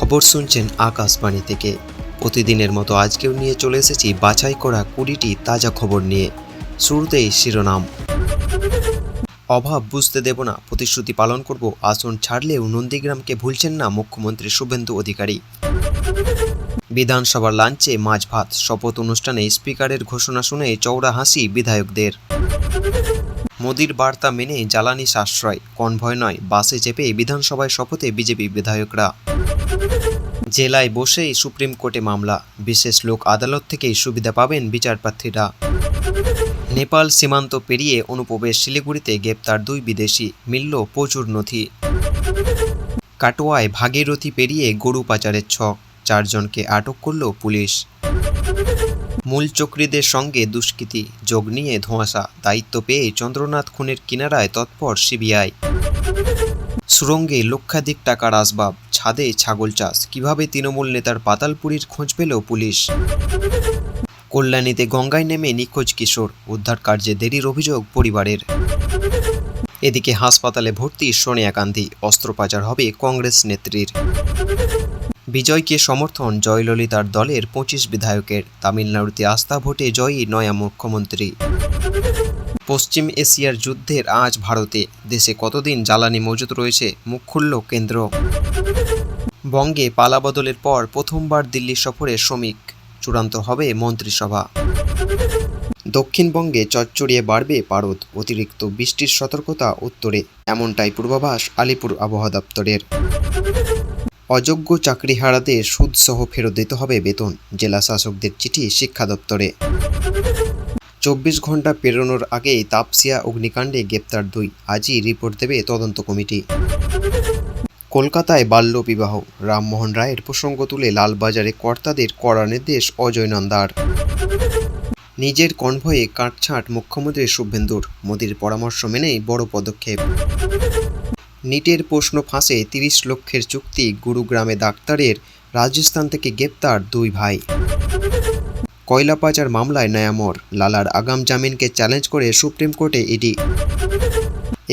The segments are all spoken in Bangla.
খবর শুনছেন আকাশবাণী থেকে। প্রতিদিনের মতো আজকেও নিয়ে চলে এসেছি বাছাই করা 20টি তাজা খবর নিয়ে। শুরুতেই শিরোনাম। অভাব বুঝতে দেব না, প্রতিশ্রুতি পালন করব। আসন ছাড়লেও নন্দীগ্রামকে ভুলছেন না মুখ্যমন্ত্রী শুভেন্দু অধিকারী। বিধানসভার লাঞ্চে মাছ ভাত, শপথ অনুষ্ঠানে স্পিকারের ঘোষণা শুনে চওড়া হাসি বিধায়কদের। মোদির বার্তা মেনে জ্বালানি সাশ্রয়, কনভয় নয়, বাসে চেপে বিধানসভায় শপথে বিজেপি বিধায়করা। জেলায় বসেই সুপ্রিম কোর্টে মামলা, বিশেষ লোক আদালত থেকেই সুবিধা পাবেন বিচারপ্রার্থীরা। নেপাল সীমান্ত পেরিয়ে অনুপ্রবেশ, শিলিগুড়িতে গ্রেপ্তার 2 বিদেশি, মিলল প্রচুর নথি। কাটোয়ায় ভাগীরথী পেরিয়ে গরু পাচারের ছক, 4 জনকে আটক করল পুলিশ। মূল চক্রীদের সঙ্গে দুষ্কৃতী, যোগ নিয়ে ধোঁয়াশা, দায়িত্ব পেয়ে চন্দ্রনাথ খুনের কিনারায় তৎপর সিবিআই। সুরঙ্গে লক্ষাধিক টাকার আসবাব, ছাদে ছাগল চাষ, কিভাবে তৃণমূল নেতার পাতালপুরীর খোঁজ পেল পুলিশ। কল্যাণীতে গঙ্গায় নেমে নিখোঁজ কিশোর, উদ্ধার কার্যে দেরির অভিযোগ পরিবারের। এদিকে হাসপাতালে ভর্তি সোনিয়া গান্ধী, অস্ত্রোপচার হবে কংগ্রেস নেত্রীর। বিজয়কে সমর্থন জয়ললিতার দলের 25 বিধায়কের, তামিলনাড়ুতে আস্থা ভোটে জয়ী নয়া মুখ্যমন্ত্রী। পশ্চিম এশিয়ার যুদ্ধের আজ ভারতে, দেশে কতদিন জ্বালানি মজুত রয়েছে, মুখ খুলল কেন্দ্র। বঙ্গে পালাবদলের পর প্রথমবার দিল্লি সফরে শ্রমিক, চূড়ান্ত হবে মন্ত্রিসভা। দক্ষিণবঙ্গে চচ্চড়িয়ে বাড়বে পারদ, অতিরিক্ত বৃষ্টির সতর্কতা উত্তরে, এমনটাই পূর্বাভাস আলিপুর আবহাওয়া দপ্তরের। অযোগ্য চাকরিহারাদের সুদসহ ফেরত দিতে হবে বেতন, জেলা শাসকদের চিঠি শিক্ষা দপ্তরে। 24 ঘন্টা পেরোনোর আগেই তাপসিয়া অগ্নিকাণ্ডে গ্রেপ্তার 2, আজই রিপোর্ট দেবে তদন্ত কমিটি। কলকাতায় বাল্যবিবাহ, রামমোহন রায়ের প্রসঙ্গ তুলে লালবাজারে কর্তাদের কড়া নির্দেশ অজয় নন্দার। নিজের কনভয়ে কাটছাঁট মুখ্যমন্ত্রী শুভেন্দুর, মোদির পরামর্শ মেনেই বড় পদক্ষেপ। নিটের প্রশ্ন ফাঁসে 30 লক্ষের চুক্তি, গুরুগ্রামে ডাক্তারের, রাজস্থান থেকে গ্রেপ্তার 2 ভাই। কয়লা পাচার মামলায় নয়া মোড়, লালার আগাম জামিনকে চ্যালেঞ্জ করে সুপ্রিম কোর্টে ইডি।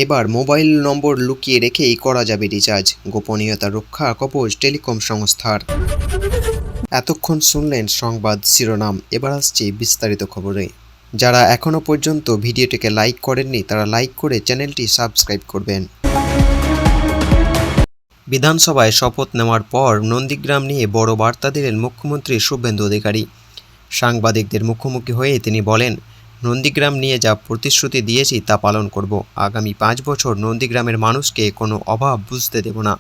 এবার মোবাইল নম্বর লুকিয়ে রেখেই করা যাবে রিচার্জ, গোপনীয়তা রক্ষা কবচ টেলিকম সংস্থার। এতক্ষণ শুনলেন সংবাদ শিরোনাম, এবার আসছে বিস্তারিত খবরে। যারা এখনও পর্যন্ত ভিডিওটিকে লাইক করেননি তারা লাইক করে চ্যানেলটি সাবস্ক্রাইব করবেন। বিধানসভায় শপথ নেওয়ার পর নন্দীগ্রাম নিয়ে বড় বার্তা দিলেন মুখ্যমন্ত্রী শুভেন্দু অধিকারী। সাংবাদিকদের মুখোমুখি হয়ে তিনি বলেন, নন্দীগ্রাম নিয়ে যা প্রতিশ্রুতি দিয়েছি তা পালন করব। আগামী 5 বছর নন্দীগ্রামের মানুষকে কোনো অভাব বুঝতে দেব না।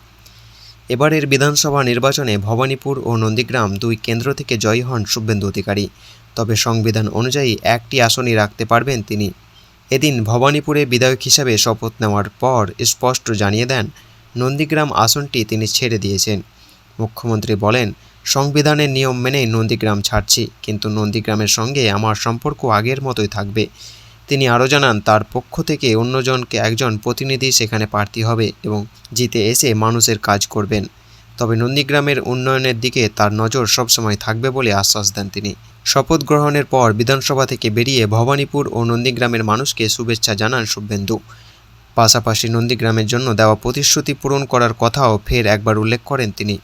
এবারের বিধানসভা নির্বাচনে ভবানীপুর ও নন্দীগ্রাম 2 কেন্দ্র থেকে জয়ী হন শুভেন্দু অধিকারী, তবে সংবিধান অনুযায়ী 1টি আসনই রাখতে পারবেন তিনি। এদিন ভবানীপুরে বিধায়ক হিসাবে শপথ নেওয়ার পর স্পষ্ট জানিয়ে দেন নন্দীগ্রাম আসনটি তিনি ছেড়ে দিয়েছেন। মুখ্যমন্ত্রী বলেন, সংবিধানের নিয়ম মেনেই নন্দীগ্রাম ছাড়ছি, কিন্তু নন্দীগ্রামের সঙ্গে আমার সম্পর্ক আগের মতোই থাকবে। তিনি আরও জানান, তার পক্ষ থেকে অন্যজনকে একজন প্রতিনিধি সেখানে প্রার্থী হবে এবং জিতে এসে মানুষের কাজ করবেন। তবে নন্দীগ্রামের উন্নয়নের দিকে তার নজর সবসময় থাকবে বলে আশ্বাস দেন তিনি। শপথ গ্রহণের পর বিধানসভা থেকে বেরিয়ে ভবানীপুর ও নন্দীগ্রামের মানুষকে শুভেচ্ছা জানান শুভেন্দু। পাশাপাশি নন্দীগ্রামের জন্য দেওয়া প্রতিশ্রুতি পূরণ করার কথাও ফের একবার উল্লেখ করেন তিনি।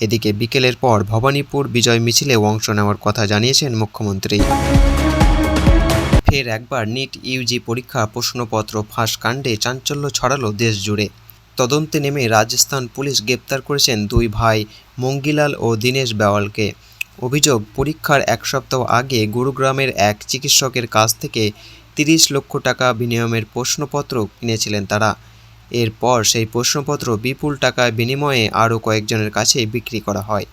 এদিকে বিকেলের পর ভবানীপুর বিজয় মিছিলে অংশ নেওয়ার কথা জানিয়েছেন মুখ্যমন্ত্রী। ফের একবার নিট ইউজি পরীক্ষা প্রশ্নপত্র ফাঁস কাণ্ডে চাঞ্চল্য ছড়ালো দেশ জুড়ে। তদন্তে নেমে রাজস্থান পুলিশ গ্রেপ্তার করেছেন 2 ভাই মঙ্গিলাল ও দীনেশ বেওয়ালকে। অভিযোগ, পরীক্ষার 1 সপ্তাহ আগে গুরুগ্রামের এক চিকিৎসকের কাছ থেকে 30 লক্ষ টাকা বিনিময়ের প্রশ্নপত্র কিনেছিলেন তারা। এরপর সেই প্রশ্নপত্র বিপুল টাকার বিনিময়ে আরও কয়েকজনের কাছে বিক্রি করা হয়।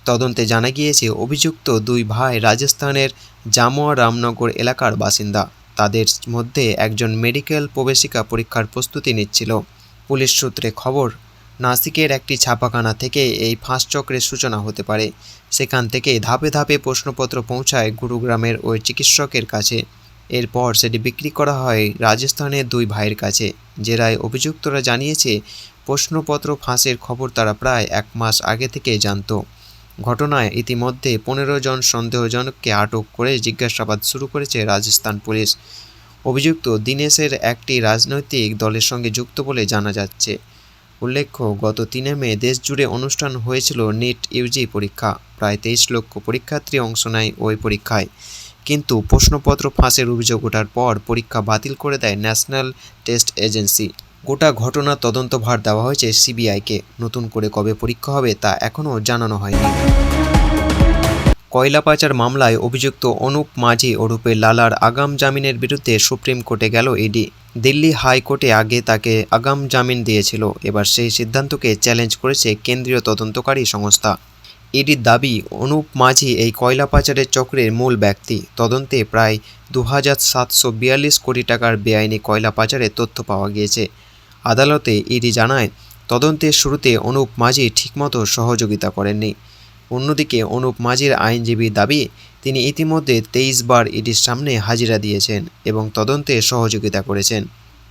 তদন্তে জানা গিয়েছে অভিযুক্ত 2 ভাই রাজস্থানের জামুয়া রামনগর এলাকার বাসিন্দা। তাদের মধ্যে একজন মেডিকেল প্রবেশিকা পরীক্ষার প্রস্তুতি নিচ্ছিল। পুলিশ সূত্রে খবর, নাসিকের একটি ছাপাখানা থেকে এই ফাঁস চক্রের সূচনা হতে পারে। সেখান থেকে ধাপে ধাপে প্রশ্নপত্র পৌঁছায় গুরুগ্রামের ওই চিকিৎসকের কাছে। এরপর সেটি বিক্রি করা হয় রাজস্থানের 2 ভাইয়ের কাছে। জেরায় অভিযুক্তরা জানিয়েছে, প্রশ্নপত্র ফাঁসের খবর তারা প্রায় 1 মাস আগে থেকেই জানত। ঘটনায় ইতিমধ্যে 15 জন সন্দেহজনককে আটক করে জিজ্ঞাসাবাদ শুরু করেছে রাজস্থান পুলিশ। অভিযুক্ত দীনেশের একটি রাজনৈতিক দলের সঙ্গে যুক্ত বলে জানা যাচ্ছে। উল্লেখ্য, গত 3 মে দেশজুড়ে অনুষ্ঠান হয়েছিল নিট ইউজি পরীক্ষা। প্রায় 23 লক্ষ পরীক্ষার্থী অংশ নেয় ওই পরীক্ষায়। কিন্তু প্রশ্নপত্র ফাঁসের অভিযোগ ওঠার পর পরীক্ষা বাতিল করে দেয় ন্যাশনাল টেস্ট এজেন্সি। গোটা ঘটনার তদন্তভার দেওয়া হয়েছে সিবিআইকে। নতুন করে কবে পরীক্ষা হবে তা এখনও জানানো হয়নি। কয়লা পাচার মামলায় অভিযুক্ত অনুপ মাঝি ওরফে লালার আগাম জামিনের বিরুদ্ধে সুপ্রিম কোর্টে গেল ইডি। দিল্লি হাইকোর্টে আগে তাকে আগাম জামিন দিয়েছিল। এবার সেই সিদ্ধান্তকে চ্যালেঞ্জ করেছে কেন্দ্রীয় তদন্তকারী সংস্থা। ইডির দাবি, অনুপ মাঝি এই কয়লা পাচারের চক্রের মূল ব্যক্তি। তদন্তে প্রায় 2742 কোটি টাকার বেআইনি কয়লা পাচারের তথ্য পাওয়া গিয়েছে। আদালতে ইডি জানায়, তদন্তের শুরুতে অনুপ মাঝি ঠিকমতো সহযোগিতা করেননি। অন্যদিকে অনুপ মাঝির আইনজীবী দাবি, তিনি ইতিমধ্যে 23 বার ইডির সামনে হাজিরা দিয়েছেন এবং তদন্তে সহযোগিতা করেছেন।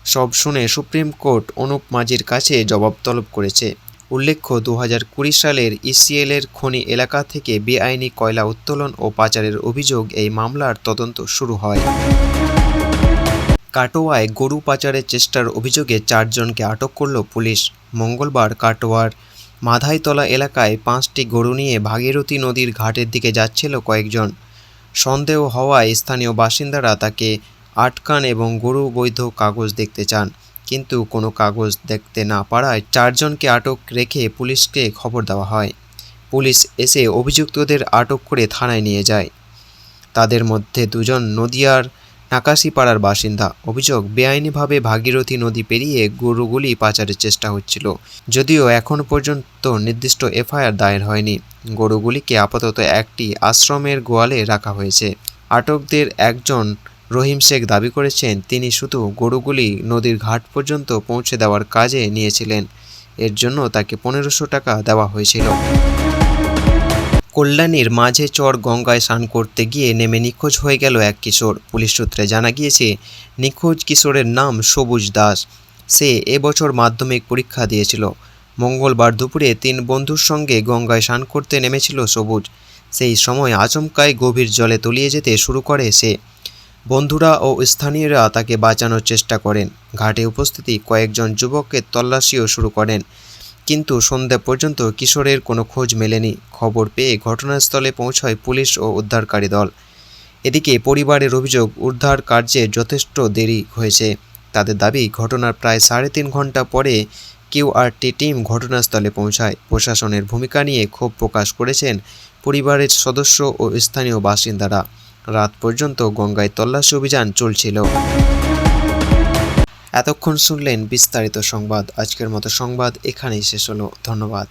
সব শুনে সুপ্রিম কোর্ট অনুপ মাঝির কাছে জবাব তলব করেছে। উল্লেখ্য, 2020 সালের ইসিএলের খনি এলাকা থেকে বেআইনি কয়লা উত্তোলন ও পাচারের অভিযোগ এই মামলার তদন্ত শুরু হয়। কাটোয়ায় গরু পাচারের চেষ্টার অভিযোগে 4 জনকে আটক করল পুলিশ। মঙ্গলবার কাটোয়ার মাধাইতলা এলাকায় 5টি গরু নিয়ে ভাগীরথী নদীর ঘাটের দিকে যাচ্ছিল কয়েকজন। সন্দেহ হওয়ায় স্থানীয় বাসিন্দারা তাকে আটকান এবং গরু বৈধ কাগজ দেখতে চান, কিন্তু কোনো কাগজ দেখতে না পারায় 4 জনকে আটক রেখে পুলিশকে খবর দেওয়া হয়। পুলিশ এসে অভিযুক্তদের আটক করে থানায় নিয়ে যায়। তাদের মধ্যে 2 জন নদিয়ার নাকাশিপাড়ার বাসিন্দা। অভিযোগ, বেআইনিভাবে ভাগীরথী নদী পেরিয়ে গরুগুলি পাচারের চেষ্টা হচ্ছিল। যদিও এখনও পর্যন্ত নির্দিষ্ট এফআইআর দায়ের হয়নি। গরুগুলিকে আপাতত একটি আশ্রমের গোয়ালে রাখা হয়েছে। আটকদের একজন রহিম শেখ দাবি করেছেন, তিনি শুধু গরুগুলি নদীর ঘাট পর্যন্ত পৌঁছে দেওয়ার কাজে নিয়েছিলেন। এর জন্য তাকে 1500 টাকা দেওয়া হয়েছিল। কল্যাণীর মাঝে চর গঙ্গায় স্নান করতে গিয়ে নেমে নিখোঁজ হয়ে গেল এক কিশোর। পুলিশ সূত্রে জানা গিয়েছে, নিখোঁজ কিশোরের নাম সবুজ দাস। সে এবছর মাধ্যমিক পরীক্ষা দিয়েছিল। মঙ্গলবার দুপুরে 3 বন্ধুর সঙ্গে গঙ্গায় স্নান করতে নেমেছিল সবুজ। সেই সময় আচমকাই গভীর জলে তলিয়ে যেতে শুরু করে সে। বন্ধুরা ও স্থানীয়রা তাকে বাঁচানোর চেষ্টা করেন। ঘাটে উপস্থিতি কয়েকজন যুবককে তল্লাশিও শুরু করেন, কিন্তু সন্ধ্যা পর্যন্ত কিশোরের কোনো খোঁজ মেলেনি। খবর পেয়ে ঘটনাস্থলে পৌঁছায় পুলিশ ও উদ্ধারকারী দল। এদিকে পরিবারের অভিযোগ, উদ্ধার কার্যে যথেষ্ট দেরি হয়েছে। তাদের দাবি, ঘটনার প্রায় 3.5 ঘন্টা পরে কিউআরটি টিম ঘটনাস্থলে পৌঁছায়। প্রশাসনের ভূমিকা নিয়ে ক্ষোভ প্রকাশ করেছেন পরিবারের সদস্য ও স্থানীয় বাসিন্দারা। রাত পর্যন্ত গঙ্গায় তল্লাশি অভিযান চলছিল। এতক্ষণ শুনলেন বিস্তারিত সংবাদ। আজকের মতো সংবাদ এখানেই শেষ হলো। ধন্যবাদ।